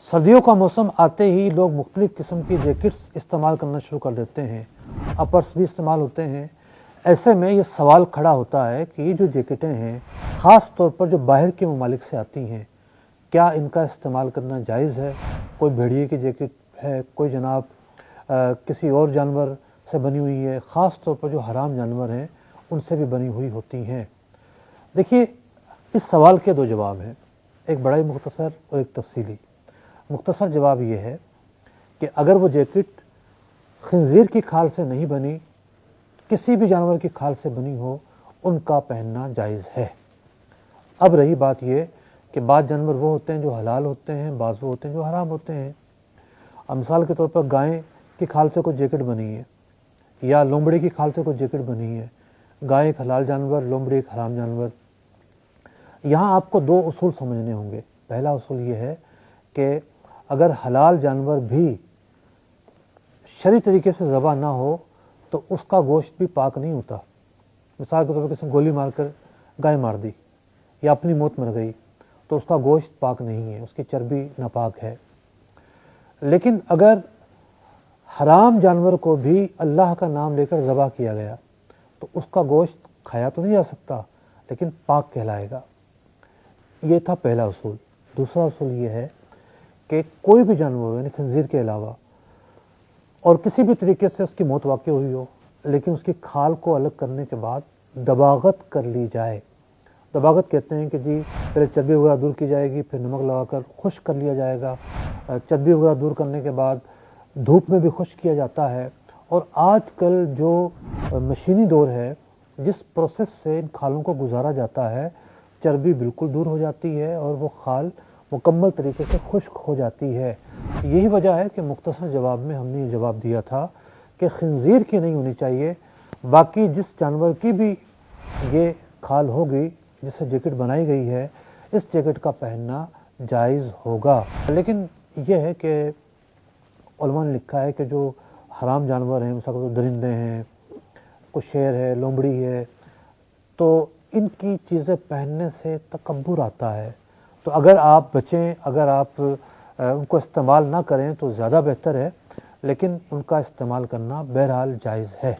सर्दियों का मौसम आते ही लोग मुख्तलिफ़ किस्म की जैकेट्स इस्तेमाल करना शुरू कर देते हैं, अपर्स भी इस्तेमाल होते हैं। ऐसे में ये सवाल खड़ा होता है कि ये जो जैकेटें हैं, ख़ास तौर पर जो बाहर के ममालिक से आती हैं, क्या इनका इस्तेमाल करना जायज़ है? कोई भेड़िए की जैकेट है, कोई जनाब किसी और जानवर से बनी हुई है, ख़ास तौर पर जो हराम जानवर हैं उनसे भी बनी हुई होती हैं। देखिए, इस सवाल के दो जवाब हैं, एक बड़ा ही मुख्तसर और एक तफसीली। मुख्तसर जवाब ये है कि अगर वो जैकेट खंजीर की खाल से नहीं बनी, किसी भी जानवर की खाल से बनी हो, उनका पहनना जायज़ है। अब रही बात ये कि बाद जानवर वो होते हैं जो हलाल होते हैं, बाज़ वो होते हैं जो हराम होते हैं। अब मिसाल के तौर पर गाय की खाल से कोई जैकेट बनी है या लोमड़ी की खाल से कोई जैकेट बनी है। गाय एक हलाल जानवर, लोमड़ी एक हराम जानवर। यहाँ आपको दो उसूल समझने होंगे। पहला उसूल ये है कि अगर हलाल जानवर भी शरई तरीके से ज़बह ना हो तो उसका गोश्त भी पाक नहीं होता। मिसाल के तौर पर किसी ने गोली मारकर गाय मार दी या अपनी मौत मर गई तो उसका गोश्त पाक नहीं है, उसकी चर्बी नापाक है। लेकिन अगर हराम जानवर को भी अल्लाह का नाम लेकर ज़बह किया गया तो उसका गोश्त खाया तो नहीं जा सकता, लेकिन पाक कहलाएगा। ये था पहला उसूल। दूसरा उसूल ये है कि कोई भी जानवर यानी खंजीर के अलावा और किसी भी तरीके से उसकी मौत वाक़ई हुई हो, लेकिन उसकी खाल को अलग करने के बाद दबागत कर ली जाए। दबागत कहते हैं कि जी पहले चर्बी वगैरह दूर की जाएगी, फिर नमक लगाकर खुश्क कर लिया जाएगा। चर्बी वगैरह दूर करने के बाद धूप में भी खुश्क किया जाता है। और आजकल जो मशीनी दौर है, जिस प्रोसेस से इन खालों को गुजारा जाता है, चर्बी बिल्कुल दूर हो जाती है और वो खाल मुकम्मल तरीके से खुश्क हो जाती है। यही वजह है कि मुख्तसर जवाब में हमने ये जवाब दिया था कि खंजीर की नहीं होनी चाहिए, बाकी जिस जानवर की भी ये खाल होगी जिससे जैकेट बनाई गई है, इस जैकेट का पहनना जायज़ होगा। लेकिन यह है कि उलमा ने लिखा है कि जो हराम जानवर हैं, मिसाल के दरिंदे हैं, कुछ शेर है, लोमड़ी है, तो इनकी चीज़ें पहनने से तकब्बुर आता है। तो अगर आप बचें, अगर आप उनको इस्तेमाल ना करें तो ज़्यादा बेहतर है, लेकिन उनका इस्तेमाल करना बहरहाल जायज़ है।